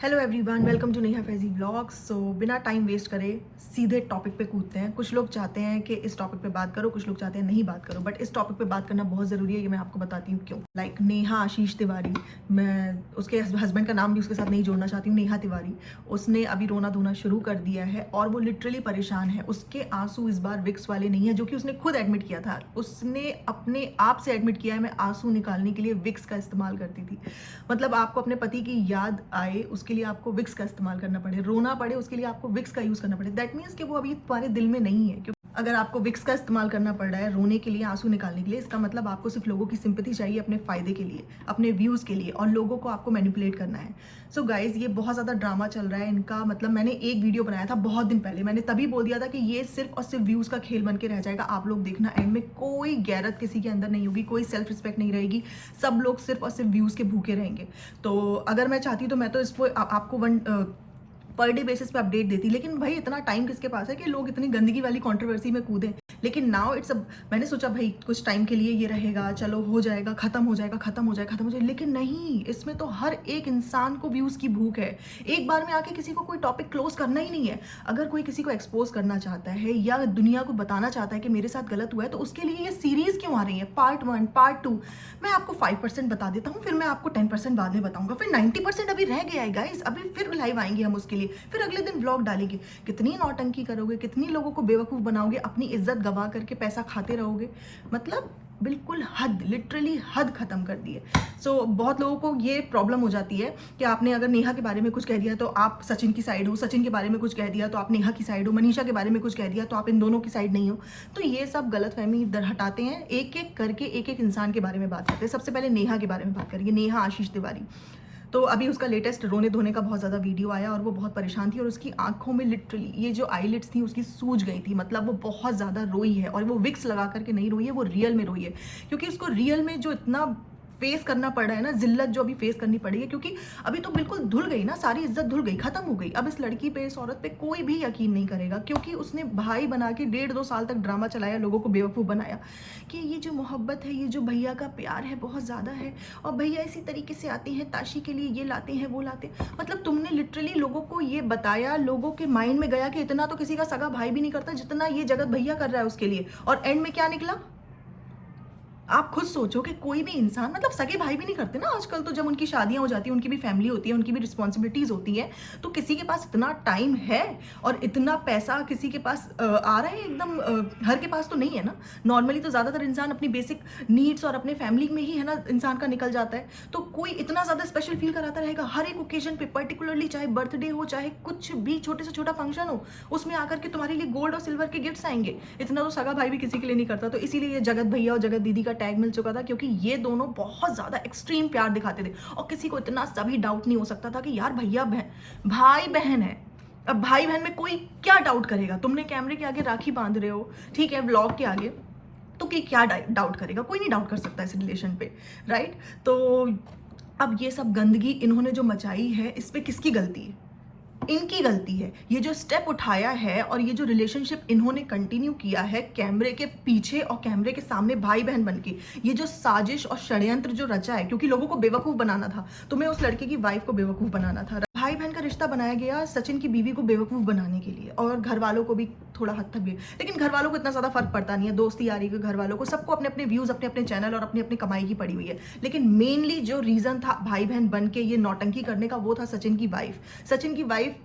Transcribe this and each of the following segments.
Hello everyone, welcome to Neha Faizi vlogs. So बिना time waste करे सीधे टॉपिक पे कूदते हैं। कुछ लोग चाहते हैं कि इस टॉपिक पे बात करो, कुछ लोग चाहते हैं नहीं बात करो, बट इस टॉपिक पे बात करना बहुत ज़रूरी है। ये मैं आपको बताती हूँ क्यों। लाइक नेहा आशीष तिवारी, मैं उसके हस्बैंड का नाम भी उसके साथ नहीं जोड़ना चाहती हूँ, नेहा तिवारी। उसने अभी रोना धोना शुरू कर दिया है और वो लिटरली परेशान है। उसके आंसू इस बार विक्स वाले नहीं है, जो कि उसने खुद एडमिट किया था। उसने अपने आप से एडमिट किया है, मैं आंसू निकालने के लिए विक्स का इस्तेमाल करती थी। मतलब आपको अपने पति की याद आए उसके लिए आपको विक्स का इस्तेमाल करना पड़े, रोना पड़े उसके लिए आपको विक्स का यूज़ करना पड़े, दैट मीन्स कि वो अभी तुम्हारे दिल में नहीं है। क्योंकि अगर आपको विक्स का इस्तेमाल करना पड़ रहा है रोने के लिए, आंसू निकालने के लिए, इसका मतलब आपको सिर्फ लोगों की सिंपैथी चाहिए अपने फ़ायदे के लिए, अपने व्यूज़ के लिए, और लोगों को आपको मैनिपुलेट करना है। सो गाइज, ये बहुत ज़्यादा ड्रामा चल रहा है इनका। मतलब मैंने एक वीडियो बनाया था बहुत दिन पहले, मैंने तभी बोल दिया था कि ये सिर्फ और सिर्फ व्यूज़ का खेल बन के रह जाएगा। आप लोग देखना, एंड में कोई गैरत किसी के अंदर नहीं होगी, कोई सेल्फ रिस्पेक्ट नहीं रहेगी, सब लोग सिर्फ और सिर्फ व्यूज़ के भूखे रहेंगे। तो अगर मैं चाहती तो मैं तो इसको आपको पर डे बेसिस पे अपडेट देती, लेकिन भाई इतना टाइम किसके पास है कि लोग इतनी गंदगी वाली कंट्रोवर्सी में कूदें। लेकिन नाउ इट्स मैंने सोचा भाई कुछ टाइम के लिए ये रहेगा, चलो हो जाएगा, खत्म हो जाएगा, खत्म हो जाएगा, खत्म हो जाएगा, लेकिन नहीं, इसमें तो हर एक इंसान को व्यूज़ की भूख है। एक बार में आके किसी को कोई टॉपिक क्लोज करना ही नहीं है। अगर कोई किसी को एक्सपोज करना चाहता है या दुनिया को बताना चाहता है कि मेरे साथ गलत हुआ है, तो उसके लिए ये सीरीज क्यों आ रही है, पार्ट 1 पार्ट 2। मैं आपको 5% बता देता हूँ, फिर मैं आपको 10% बाद में बताऊंगा, फिर 90% अभी रह गया है गाइस। अभी फिर लाइव आएंगे हम उसके लिए, फिर अगले दिन ब्लॉग डालेंगे। कितनी नौटंकी करोगे, कितनी लोगों को बेवकूफ़ बनाओगे, अपनी इज्जत गवा करके पैसा खाते रहोगे। मतलब बिल्कुल हद, लिटरली हद खत्म कर दी है। सो बहुत लोगों को ये प्रॉब्लम हो जाती है कि आपने अगर नेहा के बारे में कुछ कह दिया तो आप सचिन की साइड हो, सचिन के बारे में कुछ कह दिया तो आप नेहा की साइड हो, मनीषा के बारे में कुछ कह दिया तो आप इन दोनों की साइड नहीं हो। तो ये सब गलतफहमी इधर हटाते हैं, एक एक करके एक एक इंसान के बारे में बात करते हैं। सबसे पहले नेहा के बारे में बात करेंगे, नेहा आशीष तिवारी। तो अभी उसका लेटेस्ट रोने धोने का बहुत ज़्यादा वीडियो आया और वो बहुत परेशान थी, और उसकी आंखों में लिटरली ये जो आईलिड्स थी उसकी सूज गई थी। मतलब वो बहुत ज़्यादा रोई है, और वो विक्स लगा करके नहीं रोई है, वो रियल में रोई है। क्योंकि उसको रियल में जो इतना फेस करना पड़ रहा है ना, जिल्लत जो अभी फेस करनी पड़ी है, क्योंकि अभी तो बिल्कुल धुल गई ना, सारी इज्जत धुल गई, खत्म हो गई। अब इस लड़की पे, इस औरत पे कोई भी यकीन नहीं करेगा, क्योंकि उसने भाई बना के 1.5-2 साल तक ड्रामा चलाया, लोगों को बेवकूफ़ बनाया कि ये जो मोहब्बत है, ये जो भैया का प्यार है बहुत ज़्यादा है, और भैया इसी तरीके से आते हैं ताशी के लिए, ये लाते हैं वो लाते हैं। मतलब तुमने लिटरली लोगों को ये बताया, लोगों के माइंड में गया कि इतना तो किसी का सगा भाई भी नहीं करता जितना ये जगत भैया कर रहा है उसके लिए, और एंड में क्या निकला। आप खुद सोचो कि कोई भी इंसान, मतलब सगे भाई भी नहीं करते ना आजकल, तो जब उनकी शादियां हो जाती हैं, उनकी भी फैमिली होती है, उनकी भी रिस्पॉन्सिबिलिटीज़ होती हैं, तो किसी के पास इतना टाइम है और इतना पैसा किसी के पास आ रहा है एकदम, हर के पास तो नहीं है ना। नॉर्मली तो ज़्यादातर इंसान अपनी बेसिक नीड्स और अपने फैमिली में ही है ना इंसान का निकल जाता है। तो कोई इतना ज़्यादा स्पेशल फील कराता रहेगा हर एक ओकेजन पे, पर्टिकुलरली चाहे बर्थडे हो, चाहे कुछ भी छोटे से छोटा फंक्शन हो, उसमें आकर के तुम्हारे लिए गोल्ड और सिल्वर के गिफ्ट्स आएंगे। इतना तो सगा भाई भी किसी के लिए नहीं करता। तो इसीलिए ये जगत भैया और जगत दीदी का टैग मिल चुका था, क्योंकि ये दोनों बहुत ज्यादा एक्सट्रीम प्यार दिखाते थे, और किसी को इतना सभी डाउट नहीं हो सकता था कि यार भैया भाई बहन है। अब भाई बहन में कोई क्या डाउट करेगा, तुमने कैमरे के आगे राखी बांध रहे हो, ठीक है, व्लॉग के आगे, तो क्या डाउट करेगा, कोई नहीं डाउट कर सकता इस रिलेशन पे, राइट। तो अब ये सब गंदगी इन्होंने जो मचाई है, इस पे किसकी गलती है? इनकी गलती है। ये जो स्टेप उठाया है और ये जो रिलेशनशिप इन्होंने कंटिन्यू किया है कैमरे के पीछे और कैमरे के सामने भाई बहन बनके, ये जो साजिश और षड्यंत्र जो रचा है, क्योंकि लोगों को बेवकूफ़ बनाना था, तुम्हें उस लड़के की वाइफ को बेवकूफ़ बनाना था। भाई बहन का रिश्ता बनाया गया सचिन की बीवी को बेवकूफ़ बनाने के लिए, और घर वालों को भी थोड़ा हद तक भी, लेकिन घर वालों को इतना ज़्यादा फर्क पड़ता नहीं है, दोस्ती यारी के घर वालों को, सबको अपने अपने व्यूज़, अपने अपने चैनल और अपनी अपनी कमाई की पड़ी हुई है। लेकिन मेनली जो रीज़न था भाई बहन बन के ये नौटंकी करने का, वो था सचिन की वाइफ। सचिन की वाइफ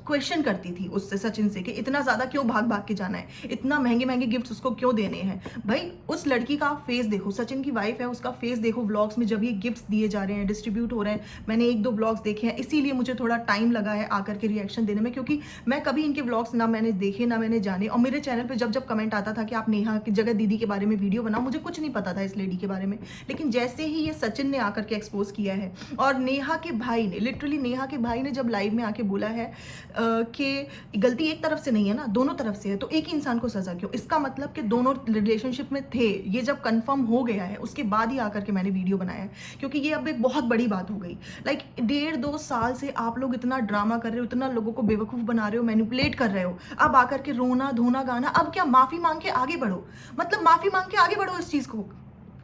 क्वेश्चन करती थी उससे, सचिन से, कि इतना ज़्यादा क्यों भाग भाग के जाना है, इतना महंगे महंगे गिफ्ट्स उसको क्यों देने हैं। भाई उस लड़की का फेस देखो, सचिन की वाइफ है, उसका फेस देखो व्लॉग्स में, जब ये गिफ्ट्स दिए जा रहे हैं, डिस्ट्रीब्यूट हो रहे हैं। मैंने 1-2 व्लॉग्स देखे हैं, इसीलिए मुझे थोड़ा टाइम लगा है आकर के रिएक्शन देने में, क्योंकि मैं कभी इनके व्लॉग्स ना मैंने देखे ना मैंने जाने, और मेरे चैनल पर जब जब कमेंट आता था कि आप नेहा की जगत दीदी के बारे में वीडियो बनाओ, मुझे कुछ नहीं पता था इस लेडी के बारे में। लेकिन जैसे ही ये सचिन ने आकर के एक्सपोज किया है, और नेहा के भाई ने, लिटरली नेहा के भाई ने जब लाइव में आके बोला है कि गलती एक तरफ से नहीं है ना, दोनों तरफ से है, तो एक ही इंसान को सजा क्यों? इसका मतलब कि दोनों रिलेशनशिप में थे। ये जब कंफर्म हो गया है उसके बाद ही आकर के मैंने वीडियो बनाया है, क्योंकि ये अब एक बहुत बड़ी बात हो गई। लाइक 1.5-2 साल से आप लोग इतना ड्रामा कर रहे हो, इतना लोगों को बेवकूफ़ बना रहे हो, मैनिपुलेट कर रहे हो, अब आकर के रोना धोना गाना, अब क्या माफ़ी मांग के आगे बढ़ो? मतलब माफ़ी मांग के आगे बढ़ो इस चीज़ को,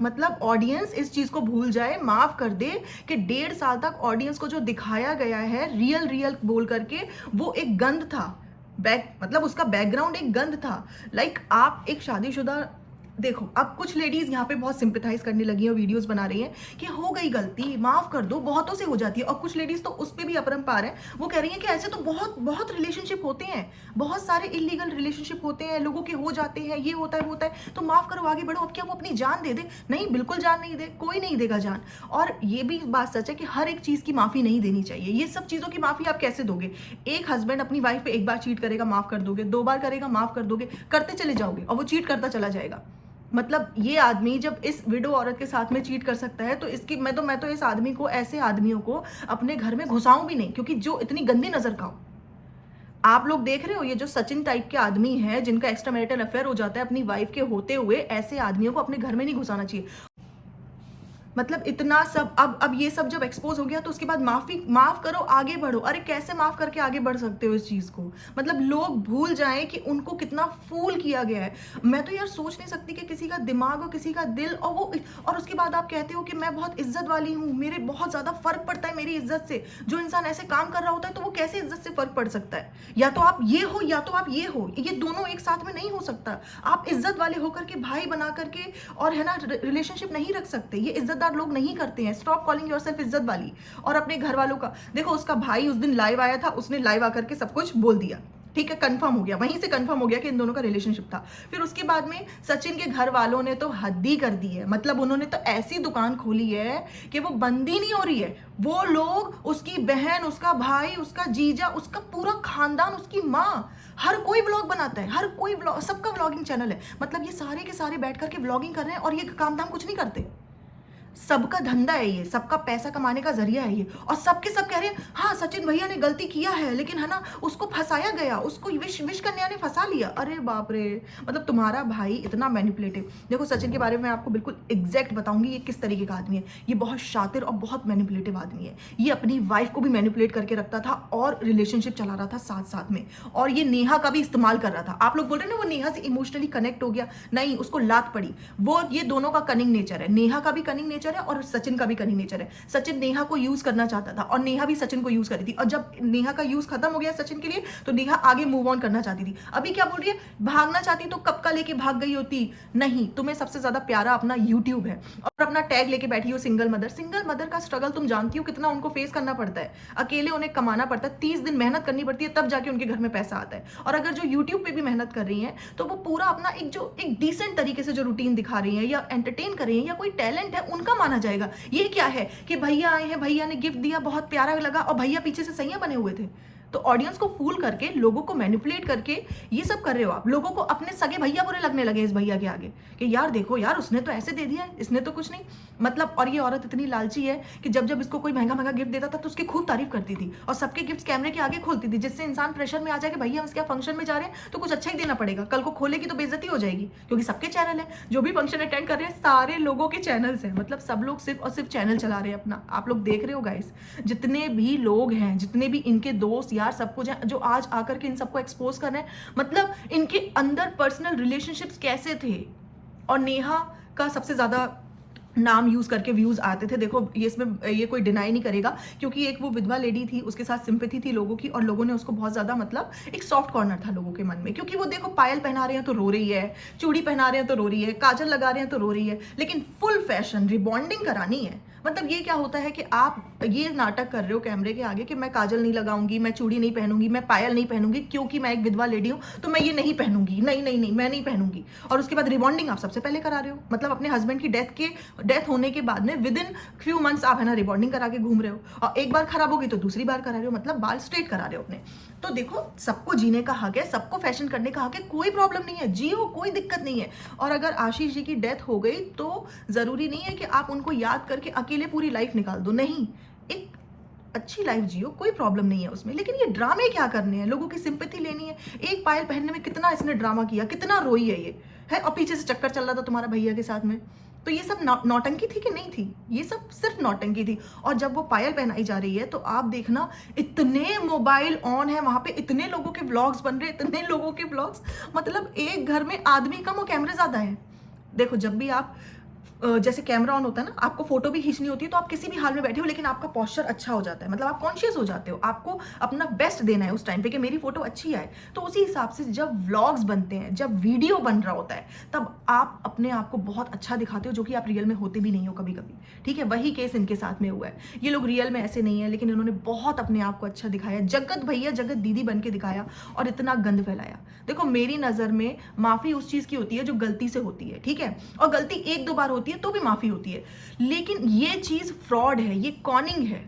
मतलब ऑडियंस इस चीज को भूल जाए, माफ कर दे कि 1.5 साल तक ऑडियंस को जो दिखाया गया है रियल रियल बोल करके, वो एक गंद था। मतलब उसका बैकग्राउंड एक गंद था। लाइक आप एक शादीशुदा, देखो अब कुछ लेडीज यहाँ पे बहुत सिंपैथाइज करने लगी हैं, वीडियोस बना रही हैं कि हो गई गलती, माफ कर दो, बहुतों से हो जाती है। और कुछ लेडीज तो उस पर भी अपरंपार है, वो कह रही हैं कि ऐसे तो बहुत बहुत रिलेशनशिप होते हैं, बहुत सारे इलीगल रिलेशनशिप होते हैं, लोगों के हो जाते हैं, ये होता है वो होता है, तो माफ करो, आगे बढ़ो। अब क्या वो अपनी जान दे दे? नहीं, बिल्कुल जान नहीं दे, कोई नहीं देगा जान। और ये भी बात सच है कि हर एक चीज की माफी नहीं देनी चाहिए। ये सब चीजों की माफी आप कैसे दोगे? एक हस्बैंड अपनी वाइफ पे एक बार चीट करेगा, माफ कर दोगे, 2 बार करेगा, माफ कर दोगे, करते चले जाओगे और वो चीट करता चला जाएगा। मतलब ये आदमी जब इस विडो औरत के साथ में चीट कर सकता है, तो इसकी मैं तो इस आदमी को, ऐसे आदमियों को अपने घर में घुसाऊं भी नहीं, क्योंकि जो इतनी गंदी नजर का हो। आप लोग देख रहे हो ये जो सचिन टाइप के आदमी है, जिनका एक्स्ट्रा मैरिटल अफेयर हो जाता है अपनी वाइफ के होते हुए, ऐसे आदमियों को अपने घर में नहीं घुसाना चाहिए। मतलब इतना सब, अब ये सब जब एक्सपोज हो गया तो उसके बाद माफ करो, आगे बढ़ो। अरे कैसे माफ करके आगे बढ़ सकते हो इस चीज को? मतलब लोग भूल जाएं कि उनको कितना फूल किया गया है। मैं तो यार सोच नहीं सकती कि किसी का दिमाग और किसी का दिल, और उसके बाद आप कहते हो कि मैं बहुत इज्जत वाली हूँ, मेरे बहुत ज्यादा फर्क पड़ता है मेरी इज्जत से। जो इंसान ऐसे काम कर रहा होता है तो वो कैसे इज्जत से फर्क पड़ सकता है? या तो आप ये हो या तो आप ये हो, ये दोनों एक साथ में नहीं हो सकता। आप इज्जत वाले होकर के, भाई बना करके, और है ना, रिलेशनशिप नहीं रख सकते। ये इज्जतदार लोग नहीं करते हैं। स्टॉप कॉलिंग योरसेल्फ इज्जत वाली। और अपने घर वालों का देखो, उसका भाई उस दिन लाइव आया था, उसने लाइव आकर के सब कुछ बोल दिया, ठीक है, कंफर्म हो गया, वहीं से कंफर्म हो गया कि इन दोनों का रिलेशनशिप था। फिर उसके बाद में सचिन के घर वालों ने तो हद ही कर दी है। मतलब उन्होंने तो ऐसी दुकान खोली है कि वो बंद ही नहीं हो रही है। वो लोग, उसकी बहन, उसका भाई, उसका जीजा, उसका पूरा खानदान, उसकी माँ, हर कोई व्लॉग बनाता है, हर कोई व्लॉग, सबका व्लॉगिंग चैनल है। मतलब ये सारे के सारे बैठ करके व्लॉगिंग कर रहे हैं और ये काम धाम कुछ नहीं करते। सबका धंधा है ये, सबका पैसा कमाने का जरिया है ये। और सबके सब कह रहे हैं हाँ सचिन भैया ने गलती किया है, लेकिन है ना, उसको फंसाया गया, उसको विश कन्या ने फंसा लिया। अरे बाप रे, मतलब तुम्हारा भाई इतना मैनिपुलेटिव। देखो सचिन के बारे में आपको बिल्कुल एग्जैक्ट बताऊंगी ये किस तरीके का आदमी है। ये बहुत शातिर और बहुत मैनिपुलेटिव आदमी है। ये अपनी वाइफ को भी मैनिपुलेट करके रखता था और रिलेशनशिप चला रहा था साथ साथ में, और ये नेहा का भी इस्तेमाल कर रहा था। आप लोग बोल रहे हैं ना वो नेहा से इमोशनली कनेक्ट हो गया, नहीं, उसको लात पड़ी। वो, ये दोनों का कनिंग नेचर है, नेहा का भी कनिंग नेचर है और सचिन का भी कनिंग नेचर है। सचिन नेहा को यूज करना चाहता था और नेहा भी सचिन को यूज करी थी, और जब नेहा का यूज खत्म हो गया सचिन के लिए, तो नेहा आगे मूव ऑन करना चाहती थी। अभी क्या बोल रही है, भागना चाहती तो कब का लेके भाग गई होती। नहीं, तुम्हें सबसे ज्यादा प्यारा अपना यूट्यूब है और अपना टैग लेके बैठी हो सिंगल मदर। सिंगल मदर का स्ट्रगल तुम जानती हो कितना उनको फेस करना पड़ता है। अकेले उन्हें कमाना पड़ता है, 30 दिन मेहनत करनी पड़ती है, तब जाके उनके घर में पैसा आता है। और अगर जो यूट्यूब पे भी मेहनत कर रही है तो वो पूरा अपना एक डिसेंट तरीके से जो रूटीन दिखा रही है या एंटरटेन कर रही है या कोई टैलेंट है, उनका माना जाएगा। ये क्या है कि भैया आए हैं, भैया ने गिफ्ट दिया, बहुत प्यारा लगा, और भैया पीछे से सैया बने हुए थे। तो ऑडियंस को फूल करके, लोगों को मैनिपुलेट करके ये सब कर रहे हो आप। लोगों को अपने सगे भैया बुरे लगने लगे इस भैया के आगे कि यार देखो यार, उसने तो ऐसे दे दिया है, इसने तो कुछ नहीं। मतलब, और ये औरत इतनी लालची है कि जब जब इसको कोई महंगा महंगा गिफ्ट देता था तो उसकी खूब तारीफ करती थी और सबके गिफ्ट कैमरे के आगे खोलती थी, जिससे इंसान प्रेशर में आ जाए कि भैया हम इसके फंक्शन में जा रहे हैं तो कुछ अच्छा ही देना पड़ेगा। कल को खोलेगी तो बेइज्जती हो जाएगी, क्योंकि सबके चैनल है, जो भी फंक्शन अटेंड कर रहे हैं सारे लोगों के चैनल्स हैं। मतलब सब लोग सिर्फ और सिर्फ चैनल चला रहे हैं अपना। आप लोग देख रहे हो गाइस, जितने भी लोग हैं, जितने भी इनके दोस्त यार, सब कुछ है, जो आज आकर के इन सबको एक्सपोज कर रहे हैं। मतलब इनके अंदर पर्सनल रिलेशनशिप्स कैसे थे। और नेहा का सबसे ज्यादा नाम यूज करके व्यूज आते थे। देखो ये इसमें ये कोई डिनाई नहीं करेगा, क्योंकि एक वो विधवा लेडी थी, उसके साथ सिंपैथी थी लोगों की, और लोगों ने उसको बहुत ज्यादा, मतलब एक सॉफ्ट कॉर्नर था लोगों के मन में, क्योंकि वो देखो पायल पहना रहे हैं तो रो रही है, चूड़ी पहना रहे हैं तो रो रही है, काजल लगा रहे हैं तो रो रही है, लेकिन फुल फैशन रिबॉन्डिंग करानी है। मतलब ये क्या होता है कि आप ये नाटक कर रहे हो कैमरे के आगे कि मैं काजल नहीं लगाऊंगी, मैं चूड़ी नहीं पहनूंगी, मैं पायल नहीं पहनूंगी, क्योंकि मैं एक विधवा लेडी हूं तो मैं ये नहीं पहनूंगी, नहीं नहीं नहीं मैं नहीं पहनूंगी। और उसके बाद रिबॉन्डिंग आप सबसे पहले करा रहे हो। मतलब अपने हस्बैंड की डेथ होने के बाद में विद इन फ्यू मंथ्स आप है ना रिबॉन्डिंग करा के घूम रहे हो, और एक बार खराब होगी तो दूसरी बार करा रहे हो, मतलब बाल स्ट्रेट करा रहे हो अपने। तो देखो, सबको जीने का हक है, सबको फैशन करने का हक है, कोई प्रॉब्लम नहीं है, जियो, कोई दिक्कत नहीं है। और अगर आशीष जी की डेथ हो गई तो जरूरी नहीं है कि आप उनको याद करके अकेले पूरी लाइफ निकाल दो, नहीं, एक अच्छी लाइफ जियो, कोई प्रॉब्लम नहीं है उसमें। लेकिन ये ड्रामे क्या करने हैं, लोगों की सिंपैथी लेनी है। एक पायल पहनने में कितना इसने ड्रामा किया, कितना रोई है ये, है, और पीछे से चक्कर चल रहा था तुम्हारा भैया के साथ में। तो ये सब नौटंकी थी कि नहीं थी? ये सब सिर्फ नौटंकी थी। और जब वो पायल पहनाई जा रही है तो आप देखना, इतने मोबाइल ऑन है वहां पे, इतने लोगों के व्लॉग्स बन रहे, इतने लोगों के व्लॉग्स, मतलब एक घर में आदमी कम और कैमरे ज्यादा है। देखो, जब भी आप जैसे कैमरा ऑन होता है ना, आपको फोटो भी खींचनी होती है तो आप किसी भी हाल में बैठे हो लेकिन आपका पोस्चर अच्छा हो जाता है, मतलब आप कॉन्शियस हो जाते हो, आपको अपना बेस्ट देना है उस टाइम पे कि मेरी फोटो अच्छी आए। तो उसी हिसाब से जब व्लॉग्स बनते हैं, जब वीडियो बन रहा होता है, तब आप अपने आप को बहुत अच्छा दिखाते हो, जो कि आप रियल में होते भी नहीं हो कभी कभी। ठीक है, वही केस इनके साथ में हुआ है। ये लोग रियल में ऐसे नहीं है, लेकिन इन्होंने बहुत अपने आप को अच्छा दिखाया, जगत भैया जगत दीदी बन के दिखाया और इतना गंद फैलाया। देखो मेरी नज़र में माफ़ी उस चीज़ की होती है जो गलती से होती है, ठीक है, और गलती एक दो बार होती है तो भी माफ़ी होती है, लेकिन ये चीज़ फ्रॉड है, ये कॉनिंग है।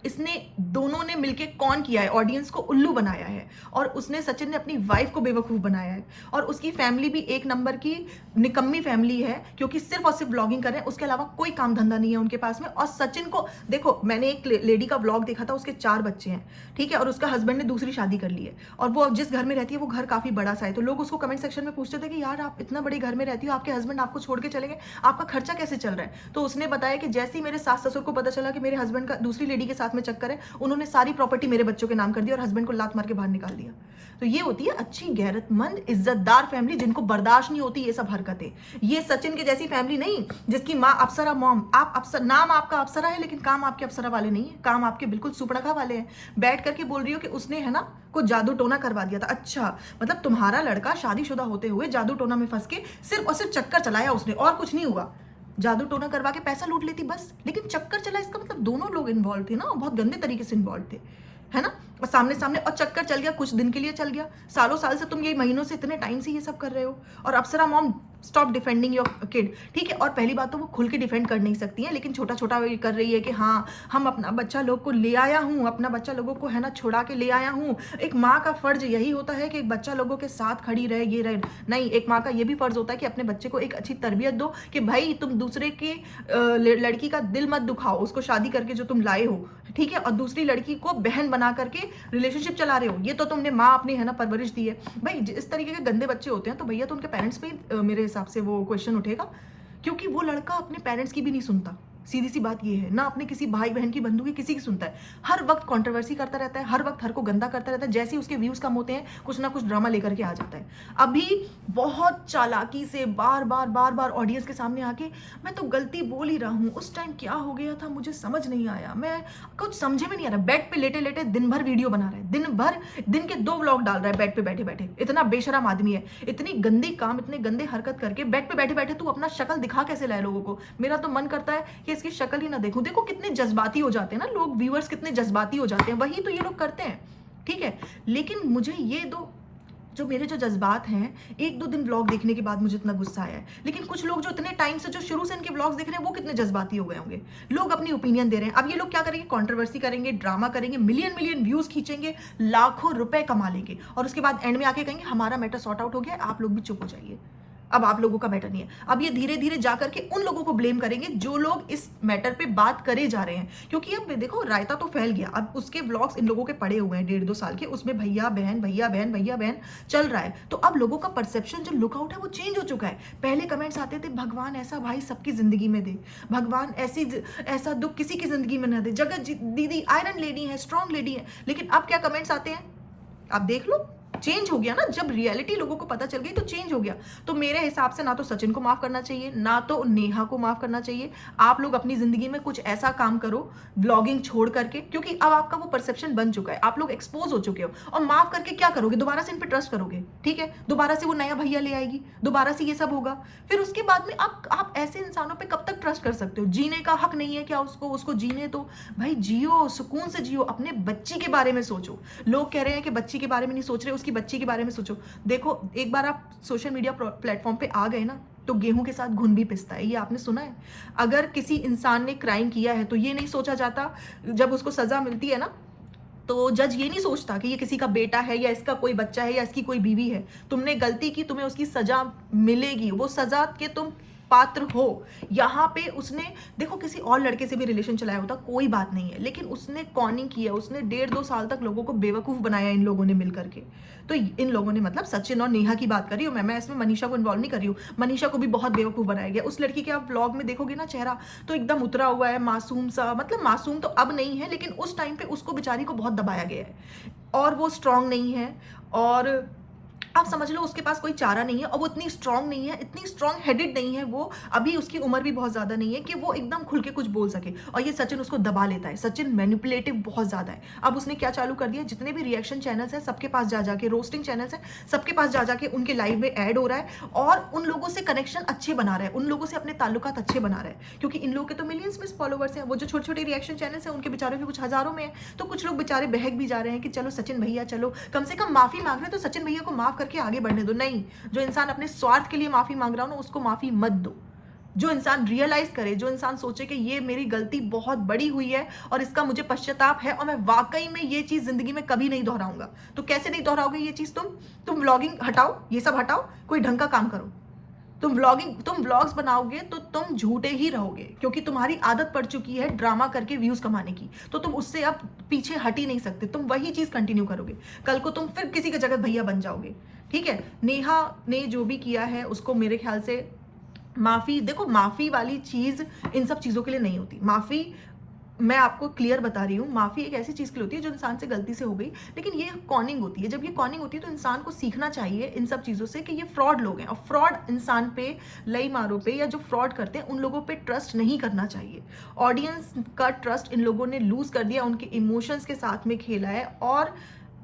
इसने दोनों ने मिलके कौन किया है, ऑडियंस को उल्लू बनाया है, और उसने सचिन ने अपनी वाइफ को बेवकूफ़ बनाया है, और उसकी फैमिली भी एक नंबर की निकम्मी फैमिली है, क्योंकि सिर्फ और सिर्फ व्लॉगिंग कर रहे हैं, उसके अलावा कोई काम धंधा नहीं है उनके पास में। और सचिन को देखो, मैंने एक लेडी का व्लॉग देखा था, उसके 4 बच्चे हैं, ठीक है, और उसका हस्बैंड ने दूसरी शादी कर ली है, और वो जिस घर में रहती है वो घर काफ़ी बड़ा सा है। तो लोग उसको कमेंट सेक्शन में पूछते थे कि यार आप इतना बड़े घर में रहती हो, आपके हस्बैंड आपको छोड़ के चले गए, आपका खर्चा कैसे चल रहा है? तो उसने बताया कि जैसे ही मेरे सास ससुर को पता चला कि मेरे हस्बैंड का दूसरी लेडी के साथ में चक्कर है, उन्होंने सारी प्रॉपर्टी मेरे बच्चों के नाम कर दी और हस्बैंड को लात मार के बाहर निकाल दिया। तो ये होती है अच्छी गैरतमंद इज्जतदार फैमिली, जिनको बर्दाश्त नहीं होती ये सब हरकतें। ये सचिन के जैसी फैमिली नहीं, जिसकी माँ अप्सरा मॉम, आप अप्सरा, नाम आपका अप्सरा है लेकिन काम आपके अप्सरा वाले नहीं है, काम आपके बिल्कुल सुपड़खा वाले हैं। बैठ करके बोल रही हो कि उसने है ना कुछ जादू टोना करवा दिया था। अच्छा, मतलब तुम्हारा लड़का शादीशुदा होते हुए जादू टोना में फंस के सिर्फ और सिर्फ चक्कर चलाया उसने, और कुछ नहीं हुआ। जादू टोना करवा के पैसा लूट लेती बस, लेकिन चक्कर चला, इसका मतलब दोनों लोग इन्वॉल्व थे ना, बहुत गंदे तरीके से इन्वॉल्व थे, है ना, और सामने सामने, और चक्कर चल गया, कुछ दिन के लिए चल गया, सालों साल से तुम ये महीनों से इतने टाइम से ये सब कर रहे हो। और Apsara mom, stop defending your kid, ठीक है। और पहली बात तो वो खुल के डिफेंड कर नहीं सकती है, लेकिन छोटा छोटा कर रही है कि हाँ हम अपना बच्चा लोग को ले आया हूँ, अपना बच्चा लोगों को है ना छुड़ा के ले आया हूँ। एक माँ का फर्ज यही होता है कि एक बच्चा लोगों के साथ खड़ी रहे, ये रहे नहीं, एक माँ का ये भी फर्ज होता है कि अपने बच्चे को एक अच्छी तरबियत दो, कि भाई तुम दूसरे के लड़की का दिल मत दुखाओ, उसको शादी करके जो तुम लाए हो, ठीक है, और दूसरी लड़की को बहन बना करके रिलेशनशिप चला रहे हो, ये तो तुमने माँ अपनी है ना परवरिश दी है। भाई इस तरीके के गंदे बच्चे होते हैं तो भैया तो उनके पेरेंट्स पे मेरे हिसाब से वो क्वेश्चन उठेगा, क्योंकि वो लड़का अपने पेरेंट्स की भी नहीं सुनता। सीधी सी बात ये है ना, अपने किसी भाई बहन की, बंधु की, किसी की सुनता है, हर वक्त कंट्रोवर्सी करता रहता है, हर वक्त हर को गंदा करता रहता है। जैसे ही उसके व्यूज कम होते हैं, कुछ ना कुछ ड्रामा लेकर के आ जाता है। अभी बहुत चालाकी से बार बार ऑडियंस के सामने आके मैं तो गलती बोल ही रहा हूँ, उस टाइम क्या हो गया था मुझे समझ नहीं आया, मैं कुछ समझे में नहीं आ रहा। बेड पे लेटे लेटे दिन भर वीडियो बना रहा है, दिन के 2 व्लॉग डाल रहा है बेड पे बैठे बैठे। इतना बेशरम आदमी है, इतनी गंदी काम, इतने गंदे हरकत करके बेड पे बैठे बैठे तू अपना शक्ल दिखा कैसे लाए लोगों को? मेरा तो मन करता है कि इसकी शक्ल ही ना देखूं। देखो कितने जज्बाती हो जाते हैं ना लोग, व्यूअर्स कितने जज्बाती हो जाते हैं, वही तो ये लोग करते हैं, ठीक है। लेकिन मुझे ये दो जो मेरे जो जज्बात हैं, 1-2 दिन व्लॉग देखने के बाद मुझे इतना गुस्सा आया है। लेकिन कुछ लोग जो इतने टाइम से, जो शुरू से इनके व्लॉग्स देख रहे हैं, वो कितने जज्बाती हो गए होंगे। लोग अपनी ओपिनियन दे रहे हैं। अब ये लोग क्या करेंगे? कंट्रोवर्सी करेंगे, ड्रामा करेंगे, मिलियन व्यूज खींचेंगे, लाखों रुपए कमा लेंगे, और उसके बाद एंड में आके कहेंगे हमारा मैटर सॉर्ट आउट हो गया, आप लोग भी चुप हो जाइए, अब आप लोगों का मैटर नहीं है। अब ये धीरे धीरे जाकर के उन लोगों को ब्लेम करेंगे जो लोग इस मैटर पे बात करे जा रहे हैं, क्योंकि अब देखो रायता तो फैल गया। अब उसके व्लॉग्स इन लोगों के पड़े हुए हैं 1.5-2 साल के, उसमें भैया बहन चल रहा है। तो अब लोगों का परसेप्शन, जो लुकआउट है, वो चेंज हो चुका है। पहले कमेंट्स आते थे भगवान ऐसा भाई सबकी जिंदगी में दे, भगवान ऐसा दुख किसी की जिंदगी में ना दे, जगत दीदी आयरन लेडी है, स्ट्रॉन्ग लेडी है। लेकिन अब क्या कमेंट्स आते हैं, आप देख लो, चेंज हो गया ना। जब रियलिटी लोगों को पता चल गई तो चेंज हो गया। तो मेरे हिसाब से ना तो सचिन को माफ करना चाहिए, ना तो नेहा को माफ करना चाहिए। आप लोग अपनी जिंदगी में कुछ ऐसा काम करो, व्लॉगिंग छोड़ करके, क्योंकि अब आपका वो परसेप्शन बन चुका है, आप लोग एक्सपोज हो चुके हो। और माफ करके क्या करोगे? दोबारा से इन पे ट्रस्ट करोगे, ठीक है, दोबारा से वो नया भैया ले आएगी, दोबारा से ये सब होगा, फिर उसके बाद में आप ऐसे इंसानों पे कब तक ट्रस्ट कर सकते हो? जीने का हक नहीं है क्या उसको जीने तो भाई जियो, सुकून से जियो, अपने बच्ची के बारे में सोचो। लोग कह रहे हैं कि बच्ची के बारे में नहीं सोच रहे, उसकी बच्ची के बारे में सोचो। देखो एक बार आप सोशल मीडिया प्लेटफॉर्म पे आ गए ना, तो गेहूं के साथ घुन भी पिसता है, ये आपने सुना है। अगर किसी इंसान ने क्राइम किया है तो ये नहीं सोचा जाता, जब उसको सजा मिलती है ना, तो जज ये नहीं सोचता कि ये किसी का बेटा है या इसका कोई बच्चा है या इसकी कोई बीवी है। तुमने गलती की, तुम्हें उसकी सजा मिलेगी, वो सजा के तुम पात्र हो। यहाँ पे उसने देखो किसी और लड़के से भी रिलेशन चलाया होता, कोई बात नहीं है, लेकिन उसने कॉनिंग किया, उसने 1.5-2 साल तक लोगों को बेवकूफ़ बनाया इन लोगों ने मिल करके। तो इन लोगों ने, मतलब सचिन और नेहा की बात कर रही हूँ मैं इसमें मनीषा को इन्वॉल्व नहीं कर रही हूँ। मनीषा को भी बहुत बेवकूफ़ बनाया गया। उस लड़की के आप व्लॉग में देखोगे ना, चेहरा तो एकदम उतरा हुआ है, मासूम सा, मतलब मासूम तो अब नहीं है, लेकिन उस टाइम पे उसको बेचारी को बहुत दबाया गया है, और वो स्ट्रांग नहीं है। और आप समझ लो उसके पास कोई चारा नहीं है, और वो इतनी स्ट्रांग नहीं है, इतनी स्ट्रांग हेडेड नहीं है, वो अभी उसकी उम्र भी बहुत ज़्यादा नहीं है कि वो एकदम खुल के कुछ बोल सके। और ये सचिन उसको दबा लेता है। सचिन मैनिपुलेटिव बहुत ज़्यादा है। अब उसने क्या चालू कर दिया, जितने भी रिएक्शन चैनल्स हैं सबके पास जा जाके, रोस्टिंग चैनल्स हैं सबके पास जा जाके उनके लाइव में ऐड हो रहा है, और उन लोगों से कनेक्शन अच्छे बना रहा है, उन लोगों से अपने ताल्लुकात अच्छे बना रहा है, क्योंकि इन लोगों के तो मिलियंस में फॉलोवर्स हैं। वो जो छोटे छोटे रिएक्शन चैनल्स हैं उनके बेचारों के कुछ हज़ारों में है। तो कुछ लोग बेचारे बहक भी जा रहे हैं कि चलो सचिन भैया, चलो कम से कम माफ़ी मांग रहे, तो सचिन भैया को माफ़ करके आगे बढ़ने दो। नहीं, जो इंसान अपने स्वार्थ के लिए माफ़ी मांग रहा हो ना, उसको माफ़ी मत दो। जो इंसान रियलाइज करे, जो इंसान सोचे कि ये मेरी गलती बहुत बड़ी हुई है और इसका मुझे पश्चाताप है और मैं वाकई में ये चीज़ जिंदगी में कभी नहीं दोहराऊंगा। तो कैसे नहीं दोहराओगे ये चीज़? तुम व्लॉगिंग हटाओ, ये सब हटाओ, कोई ढंग का काम करो। तुम व्लॉग्स बनाओगे तो तुम झूठे ही रहोगे, क्योंकि तुम्हारी आदत पड़ चुकी है ड्रामा करके व्यूज कमाने की। तो तुम उससे अब पीछे हट ही नहीं सकते, तुम वही चीज कंटिन्यू करोगे। कल को तुम फिर किसी के जगत भैया बन जाओगे। ठीक है, नेहा ने जो भी किया है उसको मेरे ख्याल से माफी, देखो माफी वाली चीज इन सब चीजों के लिए नहीं होती। माफी मैं आपको क्लियर बता रही हूँ, माफ़ी एक ऐसी चीज़ के लिए होती है जो इंसान से गलती से हो गई, लेकिन ये कॉनिंग होती है। जब ये कॉनिंग होती है तो इंसान को सीखना चाहिए इन सब चीज़ों से कि ये फ्रॉड लोग हैं, और फ्रॉड इंसान पे, लई मारो पे, या जो फ्रॉड करते हैं उन लोगों पे ट्रस्ट नहीं करना चाहिए। ऑडियंस का ट्रस्ट इन लोगों ने लूज़ कर दिया, उनके इमोशंस के साथ में खेला है, और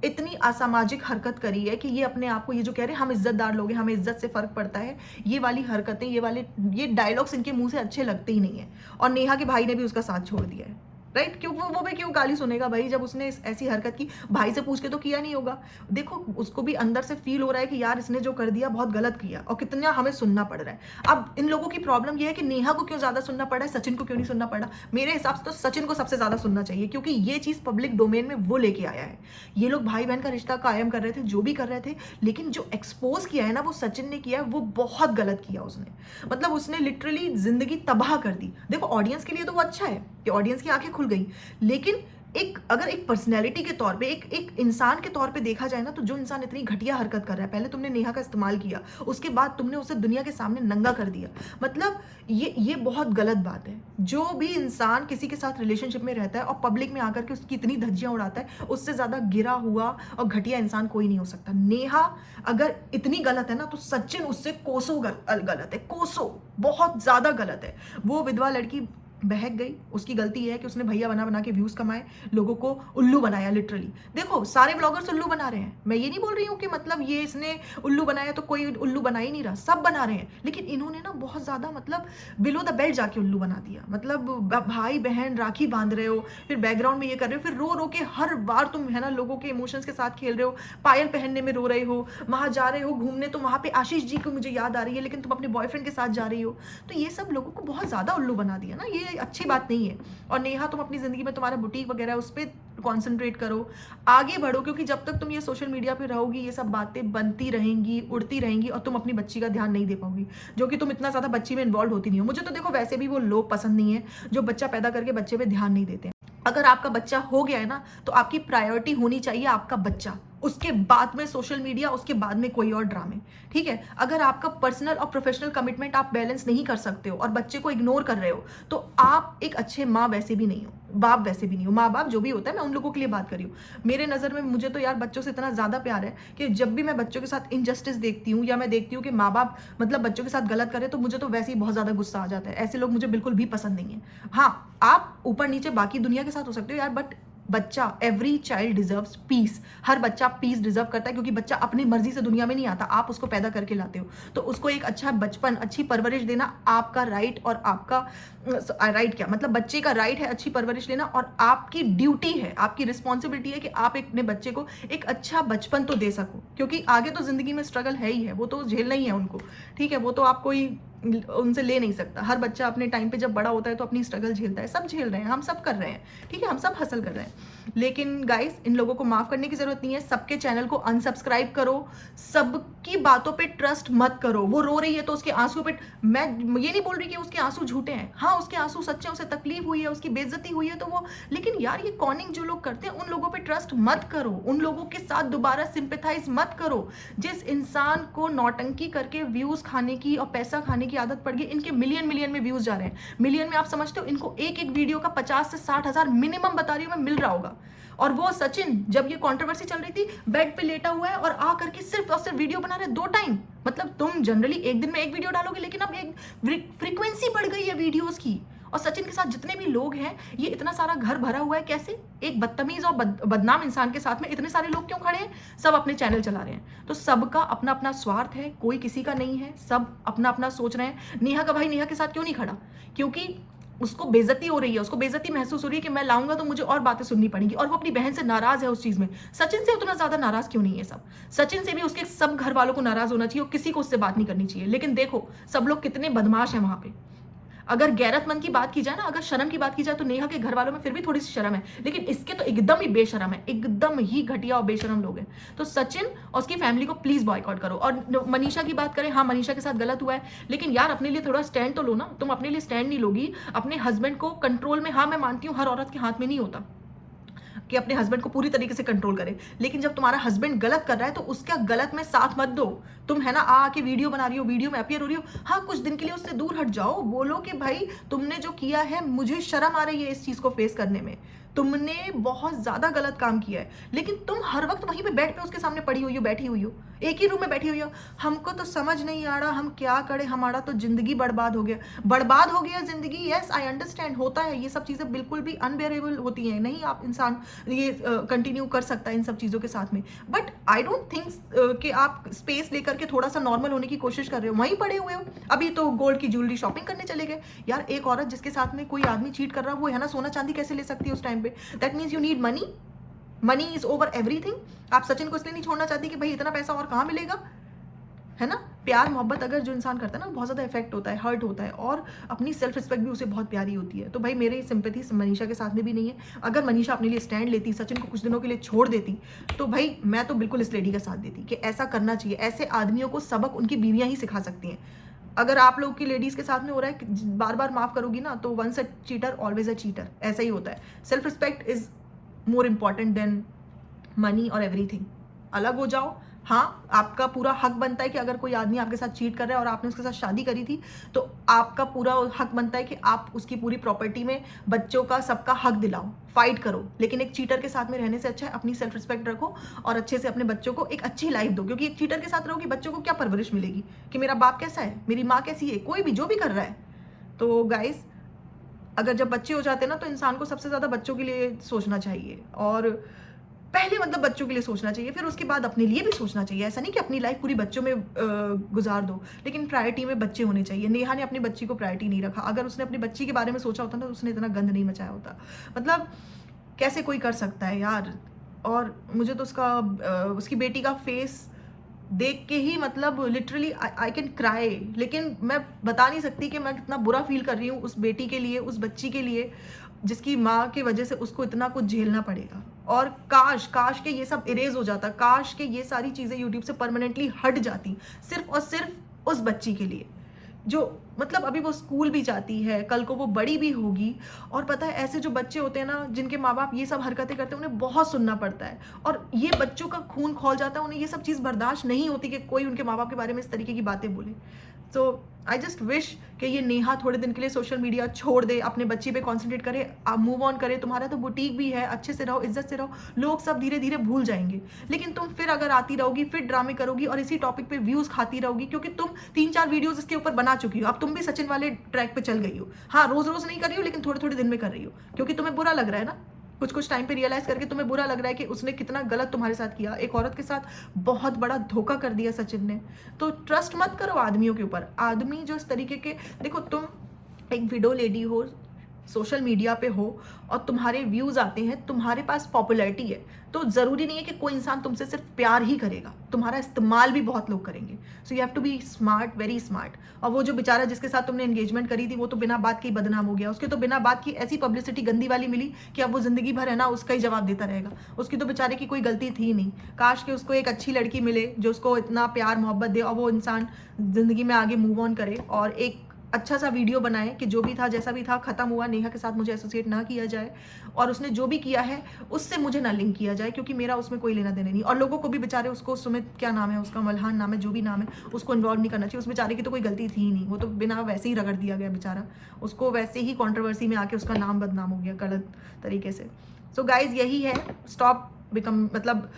इतनी असामाजिक हरकत करी है कि ये अपने आप को, ये जो कह रहे हैं हम इज्जतदार लोग हैं, हमें इज्जत से फर्क पड़ता है, ये वाली हरकतें, ये डायलॉग्स इनके मुंह से अच्छे लगते ही नहीं है। और नेहा के भाई ने भी उसका साथ छोड़ दिया है, राइट? क्यों वो भी क्यों गाली सुनेगा भाई, जब उसने ऐसी हरकत की? भाई से पूछ के तो किया नहीं होगा। देखो उसको भी अंदर से फील हो रहा है कि यार इसने जो कर दिया बहुत गलत किया, और कितना हमें सुनना पड़ रहा है। अब इन लोगों की प्रॉब्लम ये है कि नेहा को क्यों ज्यादा सुनना पड़ा है, सचिन को क्यों नहीं सुनना पड़ा? मेरे हिसाब से तो सचिन को सबसे ज्यादा सुनना चाहिए, क्योंकि ये चीज पब्लिक डोमेन में वो लेके आया है। ये लोग भाई बहन का रिश्ता कायम कर रहे थे, जो भी कर रहे थे, लेकिन जो एक्सपोज किया है ना वो सचिन ने किया है, वो बहुत गलत किया उसने। मतलब उसने लिटरली जिंदगी तबाह कर दी। देखो ऑडियंस के लिए तो वो अच्छा है कि ऑडियंस की आंखें खुल गई, लेकिन अगर एक पर्सनैलिटी के तौर पे, एक इंसान के तौर पे देखा जाए ना, तो जो इंसान इतनी घटिया हरकत कर रहा है, पहले तुमने नेहा का इस्तेमाल किया, उसके बाद तुमने उसे दुनिया के सामने नंगा कर दिया। मतलब ये बहुत गलत बात है। जो भी इंसान किसी के साथ रिलेशनशिप में रहता है और पब्लिक में आकर के उसकी इतनी धज्जियां उड़ाता है, उससे ज्यादा गिरा हुआ और घटिया इंसान कोई नहीं हो सकता। नेहा अगर इतनी गलत है ना, तो सचिन उससे कोसों गलत है, कोसों बहुत ज्यादा गलत है। वो विधवा लड़की बहक गई, उसकी गलती है कि उसने भैया बना बना के व्यूज कमाए, लोगों को उल्लू बनाया लिटरली। देखो सारे ब्लॉगर्स उल्लू बना रहे हैं, मैं ये नहीं बोल रही हूँ कि मतलब ये इसने उल्लू बनाया तो कोई उल्लू बना ही नहीं रहा, सब बना रहे हैं, लेकिन इन्होंने ना बहुत ज्यादा मतलब बिलो द बेल्ट जाके उल्लू बना दिया। मतलब भाई बहन राखी बांध रहे हो, फिर बैकग्राउंड में ये कर रहे हो, फिर रो रो के हर बार तुम है ना लोगों के इमोशंस के साथ खेल रहे हो, पायल पहनने में रो रहे हो, वहां जा रहे हो घूमने तो वहां पे आशीष जी को मुझे याद आ रही है, लेकिन तुम अपने बॉयफ्रेंड के साथ जा रही हो। तो ये सब लोगों को बहुत ज्यादा उल्लू बना दिया ना, ये अच्छी बात नहीं है। और नेहा तुम अपनी जिंदगी में, तुम्हारा बुटीक वगैरह उस पर कॉन्सेंट्रेट करो, आगे बढ़ो, क्योंकि जब तक तुम ये सोशल मीडिया पे रहोगी ये सब बातें बनती रहेंगी, उड़ती रहेंगी, और तुम अपनी बच्ची का ध्यान नहीं दे पाओगी, जो कि तुम इतना ज्यादा बच्ची में इन्वॉल्व होती नहीं हो। मुझे तो देखो वैसे भी वो लोग पसंद नहीं है जो बच्चा पैदा करके बच्चे पे ध्यान नहीं देते हैं। अगर आपका बच्चा हो गया है ना, तो आपकी प्रायोरिटी होनी चाहिए आपका बच्चा, उसके बाद में सोशल मीडिया, उसके बाद में कोई और ड्रामे। ठीक है, अगर आपका पर्सनल और प्रोफेशनल कमिटमेंट आप बैलेंस नहीं कर सकते हो और बच्चे को इग्नोर कर रहे हो, तो आप एक अच्छे माँ वैसे भी नहीं हो, बाप वैसे भी नहीं हो। माँ बाप जो भी होता है, मैं उन लोगों के लिए बात कर रही हूँ। मेरे नज़र में मुझे तो यार बच्चों से इतना ज़्यादा प्यार है कि जब भी मैं बच्चों के साथ इनजस्टिस देखती हूँ, या मैं देखती हूँ कि माँ बाप मतलब बच्चों के साथ गलत करे, तो मुझे तो वैसे ही बहुत ज़्यादा गुस्सा आ जाता है। ऐसे लोग मुझे बिल्कुल भी पसंद नहीं है। हाँ, आप ऊपर नीचे बाकी दुनिया के साथ हो सकते हो यार, बट बच्चा, एवरी चाइल्ड डिजर्व्स पीस। हर बच्चा पीस डिजर्व करता है, क्योंकि बच्चा अपनी मर्जी से दुनिया में नहीं आता, आप उसको पैदा करके लाते हो। तो उसको एक अच्छा बचपन, अच्छी परवरिश देना आपका राइट, और आपका राइट क्या मतलब बच्चे का राइट है अच्छी परवरिश लेना, और आपकी ड्यूटी है, आपकी रिस्पॉन्सिबिलिटी है कि आप अपने बच्चे को एक अच्छा बचपन तो दे सको, क्योंकि आगे तो जिंदगी में स्ट्रगल है ही है, वो तो झेलना ही है उनको। ठीक है, वो तो आप कोई उनसे ले नहीं सकता। हर बच्चा अपने टाइम पे जब बड़ा होता है तो अपनी स्ट्रगल झेलता है, सब झेल रहे हैं, हम सब कर रहे हैं। ठीक है, हम सब हसल कर रहे हैं, लेकिन गाइस इन लोगों को माफ करने की जरूरत नहीं है। सबके चैनल को अनसब्सक्राइब करो, सबकी बातों पे ट्रस्ट मत करो। वो रो रही है तो उसके आंसू पे, मैं ये नहीं बोल रही कि उसके आंसू झूठे हैं, हाँ उसके आंसू सच्चे हैं, उसे तकलीफ हुई है, उसकी बेइज्जती हुई है, तो वो, लेकिन यार ये कॉनिंग जो लोग करते हैं उन लोगों पे ट्रस्ट मत करो, उन लोगों के साथ दोबारा सिंपैथाइज मत करो। जिस इंसान को नौटंकी करके व्यूज खाने की और पैसा खाने की इनकी आदत पड़ गई, इनके मिलियन में व्यूज जा रहे हैं। मिलियन में आप समझते हो इनको एक एक वीडियो का 50 से 60 हज़ार मिनिमम बता रही हूँ मैं मिल रहा होगा। और वो सचिन जब ये कंट्रोवर्सी चल रही थी बेड पे लेटा हुआ है और आ करके सिर्फ और सिर्फ वीडियो बना रहे 2 टाइम। मतलब तुम जनरली एक दिन में एक वीडियो डालोगे, लेकिन अब एक फ्रीक्वेंसी बढ़ गई है वीडियोस की। और सचिन के साथ जितने भी लोग हैं, ये इतना सारा घर भरा हुआ है कैसे? एक बदतमीज और बदनाम इंसान के साथ में इतने सारे लोग क्यों खड़े हैं? सब अपने चैनल चला रहे हैं। तो सबका अपना अपना स्वार्थ है, कोई किसी का नहीं है, सब अपना अपना सोच रहे हैं। नेहा का भाई नेहा के साथ क्यों नहीं खड़ा? क्योंकि उसको बेइज्जती हो रही है, उसको बेइज्जती महसूस हो रही है कि मैं लाऊंगा तो मुझे और बातें सुननी पड़ेंगी, और वो अपनी बहन से नाराज है उस चीज में। सचिन से उतना ज्यादा नाराज क्यों नहीं है सब? सचिन से भी उसके सब घर वालों को नाराज होना चाहिए और किसी को उससे बात नहीं करनी चाहिए। लेकिन देखो सब लोग कितने बदमाश हैं वहां पे। अगर गैरतमंद की बात की जाए ना, अगर शर्म की बात की जाए तो नेहा के घर वालों में फिर भी थोड़ी सी शर्म है, लेकिन इसके तो एकदम ही बेशरम है, एकदम ही घटिया और बेशरम लोग हैं। तो सचिन और उसकी फैमिली को प्लीज बॉयकॉट करो। और मनीषा की बात करें, हाँ मनीषा के साथ गलत हुआ है, लेकिन यार अपने लिए थोड़ा स्टैंड तो लो ना। तुम अपने लिए स्टैंड नहीं लोगी, अपने हस्बैंड को कंट्रोल में, हाँ मैं मानती हूँ हर औरत के हाथ में नहीं होता कि अपने हस्बैंड को पूरी तरीके से कंट्रोल करे, लेकिन जब तुम्हारा हस्बैंड गलत कर रहा है तो उसका गलत में साथ मत दो। तुम है ना आके वीडियो बना रही हो, वीडियो में अपीयर हो रही हो, हाँ कुछ दिन के लिए उससे दूर हट जाओ, बोलो कि भाई तुमने जो किया है मुझे शर्म आ रही है इस चीज को फेस करने में, तुमने बहुत ज्यादा गलत काम किया है। लेकिन तुम हर वक्त वहीं पे बेड पे उसके सामने पड़ी हुई हो, बैठी हुई हो, एक ही रूम में बैठी हुई हो। हमको तो समझ नहीं आ रहा हम क्या करें, हमारा तो जिंदगी बर्बाद हो गया। बर्बाद हो गया जिंदगी, यस आई अंडरस्टैंड, होता है ये सब चीजें, बिल्कुल भी अनबेरेबल होती हैं। नहीं आप इंसान ये कंटिन्यू कर सकता है इन सब चीजों के साथ में, बट आई डोंट थिंक कि आप स्पेस लेकर के थोड़ा सा नॉर्मल होने की कोशिश कर रहे हो, वहीं पड़े हुए हो। अभी तो गोल्ड की ज्वेलरी शॉपिंग करने चले गए। यार एक औरत जिसके साथ में कोई आदमी चीट कर रहा है, वो है ना सोना चांदी कैसे ले सकती है उस टाइम पे? That means you need money, money is over everything. आप सचिन को इसलिए नहीं छोड़ना चाहती कि भाई इतना पैसा और कहाँ मिलेगा, है ना? प्यार मोहब्बत अगर जो इंसान करता है ना, बहुत ज़्यादा इफेक्ट होता है, हर्ट होता है, और अपनी सेल्फ रिस्पेक्ट भी उसे बहुत प्यारी होती है। तो भाई मेरी सिंपैथी मनीषा के साथ में भी नहीं है। अगर मनीषा अपने लिए स्टैंड लेती, सचिन को कुछ दिनों के लिए छोड़ देती, तो भाई मैं तो बिल्कुल इस लेडी का साथ देती कि ऐसा करना चाहिए। ऐसे आदमियों को सबक उनकी बीवियां ही सिखा सकती हैं। अगर आप लोग की लेडीज के साथ में हो रहा है, बार बार माफ करोगी ना, तो once a cheater always a cheater, ऐसा ही होता है। Self respect is more important than money और एवरीथिंग। अलग हो जाओ। हाँ आपका पूरा हक बनता है कि अगर कोई आदमी आपके साथ चीट कर रहा है और आपने उसके साथ शादी करी थी, तो आपका पूरा हक बनता है कि आप उसकी पूरी प्रॉपर्टी में बच्चों का सबका हक दिलाओ, फाइट करो। लेकिन एक चीटर के साथ में रहने से अच्छा है अपनी सेल्फ रिस्पेक्ट रखो और अच्छे से अपने बच्चों को एक अच्छी लाइफ दो। क्योंकि एक चीटर के साथ रहोगी, बच्चों को क्या परवरिश मिलेगी कि मेरा बाप कैसा है, मेरी माँ कैसी है, कोई भी जो भी कर रहा है। तो गाइस अगर जब बच्चे हो जाते हैं ना, तो इंसान को सबसे ज़्यादा बच्चों के लिए सोचना चाहिए, और पहले मतलब बच्चों के लिए सोचना चाहिए, फिर उसके बाद अपने लिए भी सोचना चाहिए। ऐसा नहीं कि अपनी लाइफ पूरी बच्चों में गुजार दो, लेकिन प्रायोरिटी में बच्चे होने चाहिए। नेहा ने अपनी बच्ची को प्रायोरिटी नहीं रखा। अगर उसने अपनी बच्ची के बारे में सोचा होता ना, तो उसने इतना गंद नहीं मचाया होता। मतलब कैसे कोई कर सकता है यार। और मुझे तो उसकी बेटी का फेस देख के ही मतलब लिटरली आई कैन क्राई। लेकिन मैं बता नहीं सकती कि मैं कितना बुरा फील कर रही हूँ उस बेटी के लिए, उस बच्ची के लिए, जिसकी माँ की वजह से उसको इतना कुछ झेलना पड़ेगा। और काश के ये सब इरेज हो जाता, काश के ये सारी चीज़ें यूट्यूब से परमानेंटली हट जाती, सिर्फ और सिर्फ उस बच्ची के लिए, जो मतलब अभी वो स्कूल भी जाती है, कल को वो बड़ी भी होगी। और पता है ऐसे जो बच्चे होते हैं ना, जिनके माँ बाप ये सब हरकतें करते हैं, उन्हें बहुत सुनना पड़ता है, और ये बच्चों का खून खौल जाता है। उन्हें ये सब चीज़ बर्दाश्त नहीं होती कि कोई उनके माँ बाप के बारे में इस तरीके की बातें बोले। सो आई जस्ट विश कि ये नेहा थोड़े दिन के लिए सोशल मीडिया छोड़ दे, अपने बच्ची पे कॉन्सेंट्रेट करे, आप मूव ऑन करे। तुम्हारा तो बुटीक भी है, अच्छे से रहो, इज्जत से रहो, लोग सब धीरे धीरे भूल जाएंगे। लेकिन तुम फिर अगर आती रहोगी, फिर ड्रामे करोगी और इसी टॉपिक पे व्यूज खाती रहोगी, क्योंकि तुम 3-4 वीडियोज इसके ऊपर बना चुकी हो। अब तुम भी सचिन वाले ट्रैक पे चल गई हो। हाँ रोज रोज नहीं कर रही हो, लेकिन थोड़े थोड़े दिन में कर रही हो, क्योंकि तुम्हें बुरा लग रहा है ना, कुछ टाइम पे रियलाइज करके तुम्हें बुरा लग रहा है कि उसने कितना गलत तुम्हारे साथ किया। एक औरत के साथ बहुत बड़ा धोखा कर दिया सचिन ने। तो ट्रस्ट मत करो आदमियों के ऊपर। आदमी जो इस तरीके के, देखो तुम एक विडो लेडी हो, सोशल मीडिया पे हो और तुम्हारे व्यूज आते हैं, तुम्हारे पास पॉपुलैरिटी है, तो जरूरी नहीं है कि कोई इंसान तुमसे सिर्फ प्यार ही करेगा, तुम्हारा इस्तेमाल भी बहुत लोग करेंगे। So you have to be smart, very smart. और वो जो बेचारा जिसके साथ तुमने एंगेजमेंट करी थी, वो तो बिना बात के ही बदनाम हो गया। उसके तो बिना बात की ऐसी पब्लिसिटी गंदी वाली मिली कि अब वो जिंदगी भर है ना उसका ही जवाब देता रहेगा। उसकी तो बेचारे की कोई गलती थी नहीं। काश कि उसको एक अच्छी लड़की मिले जो उसको इतना प्यार मोहब्बत दे और वो इंसान जिंदगी में आगे मूव ऑन करे और एक अच्छा सा वीडियो बनाएं कि जो भी था जैसा भी था खत्म हुआ, नेहा के साथ मुझे एसोसिएट ना किया जाए और उसने जो भी किया है उससे मुझे ना लिंक किया जाए, क्योंकि मेरा उसमें कोई लेना देना नहीं। और लोगों को भी बेचारे, उसको सुमित क्या नाम है उसका, मल्हान नाम है, जो भी नाम है, उसको इन्वॉल्व नहीं करना चाहिए। उस बेचारे की तो कोई गलती थी ही नहीं, वो तो बिना वैसे ही रगड़ दिया गया बेचारा, उसको वैसे ही कंट्रोवर्सी में आके उसका नाम बदनाम हो गया गलत तरीके से। सो गाइज यही है, स्टॉप बिकम मतलब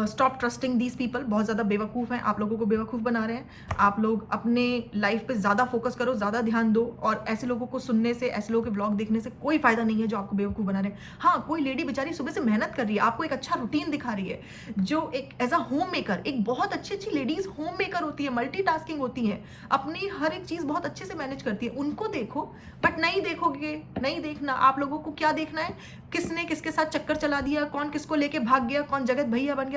स्टॉप ट्रस्टिंग दीज पीपल। बहुत ज़्यादा बेवकूफ़ हैं, आप लोगों को बेवकूफ़ बना रहे हैं। आप लोग अपने लाइफ पे ज़्यादा फोकस करो, ज़्यादा ध्यान दो, और ऐसे लोगों को सुनने से, ऐसे लोगों के ब्लॉग देखने से कोई फायदा नहीं है जो आपको बेवकूफ़ बना रहे हैं। हाँ, कोई लेडी बेचारी सुबह से मेहनत कर रही है, आपको एक अच्छा रूटीन दिखा रही है, जो एक एज अ होम मेकर, एक बहुत अच्छी अच्छी लेडीज होम मेकर होती है, मल्टीटास्किंग होती है, अपनी हर एक चीज़ बहुत अच्छे से मैनेज करती है, उनको देखो। बट नहीं देखोगे, नहीं देखना। आप लोगों को क्या देखना है, किसने किसके साथ चक्कर चला दिया, कौन किसको लेके भाग गया, कौन जगत भैया बन गया।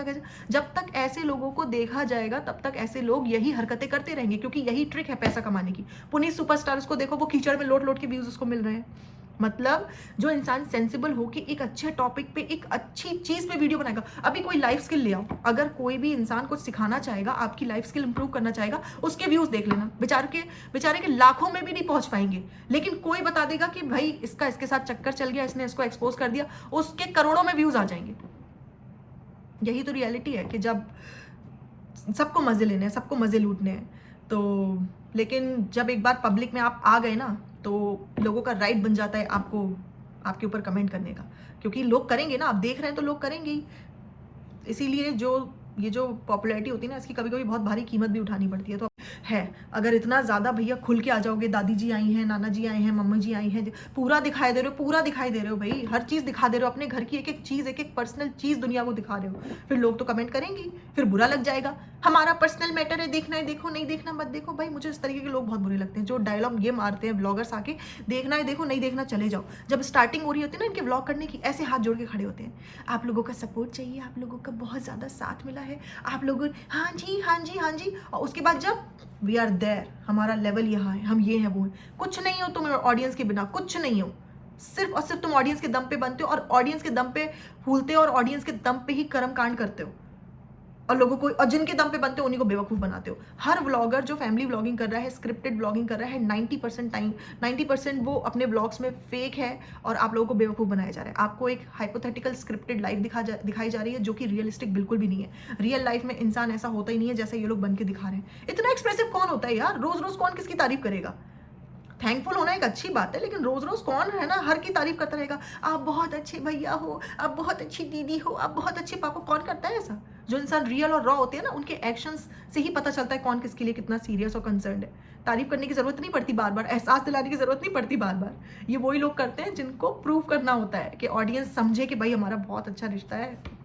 जब तक ऐसे लोगों को देखा जाएगा तब तक ऐसे लोग यही हरकतें करते रहेंगे, क्योंकि यही ट्रिक है पैसा कमाने की। पुनीत सुपरस्टार को देखो, वो कीचड़ में लोट लोट के व्यूज उसको मिल रहे हैं। मतलब जो इंसान सेंसिबल हो कि एक अच्छे टॉपिक पे, एक अच्छी चीज पे वीडियो बनाएगा। अभी कोई लाइफ स्किल ले आओ, अगर कोई भी इंसान कुछ सिखाना चाहेगा, आपकी लाइफ स्किल इंप्रूव करना चाहेगा, उसके व्यूज देख लेना। बेचारे के लाखों में भी नहीं पहुंच पाएंगे, लेकिन कोई बता देगा कि भाई इसका इसके साथ चक्कर चल गया, इसने इसको एक्सपोज कर दिया, उसके करोड़ों में व्यूज आ जाएंगे। यही तो रियलिटी है कि जब सबको मजे लेने हैं, सबको मजे लूटने हैं, तो लेकिन जब एक बार पब्लिक में आप आ गए ना, तो लोगों का राइट बन जाता है आपको, आपके ऊपर कमेंट करने का, क्योंकि लोग करेंगे ना, आप देख रहे हैं तो लोग करेंगे ही। इसीलिए ये जो पॉपुलैरिटी होती है ना, इसकी कभी कभी बहुत भारी कीमत भी उठानी पड़ती है। तो है, अगर इतना ज़्यादा भैया खुल के आ जाओगे, दादी जी आई हैं, नाना जी आए हैं, मम्मी जी आई हैं, पूरा दिखाई दे रहे हो, पूरा दिखाई दे रहे हो भाई, हर चीज़ दिखा दे रहे हो, अपने घर की एक एक चीज़, एक एक पर्सनल चीज़ दुनिया को दिखा रहे हो, फिर लोग तो कमेंट करेंगे, फिर बुरा लग जाएगा। हमारा पर्सनल मैटर है, देखना है देखो, नहीं देखना मत देखो। भाई मुझे इस तरीके के लोग बहुत बुरे लगते हैं, जो डायलॉग ये मारते हैं ब्लॉगर्स आके, देखना है देखो, नहीं देखना चले जाओ। जब स्टार्टिंग हो रही होती है ना इनके ब्लॉग करने की, ऐसे हाथ जोड़ के खड़े होते हैं, आप लोगों का सपोर्ट चाहिए, आप लोगों का बहुत ज़्यादा साथ मिला है, आप लोगों हाँ जी हाँ जी हाँ जी। और उसके बाद जब वी आर देयर, हमारा लेवल यहाँ है, हम ये हैं वो हैं, कुछ नहीं हो तुम ऑडियंस के बिना, कुछ नहीं हो, सिर्फ और सिर्फ तुम ऑडियंस के दम पे बनते हो, और ऑडियंस के दम पे फूलते हो, और ऑडियंस के दम पे ही कर्म कांड करते हो, और लोगों को, और जिनके दम पे बनते हो उन्हीं को बेवकूफ़ बनाते हो। हर व्लॉगर जो फैमिली व्लॉगिंग कर रहा है, स्क्रिप्टेड व्लॉगिंग कर रहा है, 90% वो अपने व्लॉग्स में फेक है, और आप लोगों को बेवकूफ़ बनाया जा रहा है। आपको एक हाइपोथेटिकल स्क्रिप्टेड लाइफ दिखाई जा रही है, जो कि रियलिस्टिक बिल्कुल भी नहीं है। रियल लाइफ में इंसान ऐसा होता ही नहीं है जैसे ये लोग बन के दिखा रहे हैं। इतना एक्सप्रेसिव कौन होता है यार, रोज रोज कौन किसकी तारीफ करेगा। थैंकफुल होना एक अच्छी बात है, लेकिन रोज रोज कौन है ना हर की तारीफ करता रहेगा, आप बहुत अच्छे भैया हो, आप बहुत अच्छी दीदी हो, आप बहुत अच्छे पापा। कौन करता है ऐसा? जो इंसान रियल और रॉ होते हैं ना, उनके एक्शंस से ही पता चलता है कौन किसके लिए कितना सीरियस और कंसर्न है। तारीफ करने की जरूरत नहीं पड़ती बार बार, एहसास दिलाने की जरूरत नहीं पड़ती बार बार। ये वही लोग करते हैं जिनको प्रूव करना होता है कि ऑडियंस समझे कि भाई हमारा बहुत अच्छा रिश्ता है।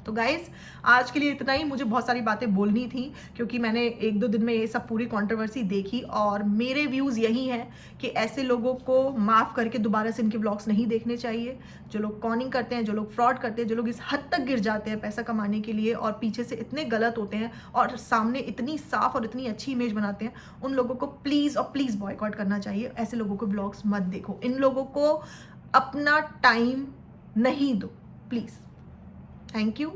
तो गाइज आज के लिए इतना ही। मुझे बहुत सारी बातें बोलनी थी, क्योंकि मैंने 1-2 दिन में ये सब पूरी कंट्रोवर्सी देखी, और मेरे व्यूज़ यही हैं कि ऐसे लोगों को माफ़ करके दोबारा से इनके ब्लॉग्स नहीं देखने चाहिए। जो लोग कॉनिंग करते हैं, जो लोग फ्रॉड करते हैं, जो लोग इस हद तक गिर जाते हैं पैसा कमाने के लिए, और पीछे से इतने गलत होते हैं और सामने इतनी साफ और इतनी अच्छी इमेज बनाते हैं, उन लोगों को प्लीज़ और प्लीज़ बॉयकॉट करना चाहिए। ऐसे लोगों को ब्लॉग्स मत देखो, इन लोगों को अपना टाइम नहीं दो प्लीज़। Thank you.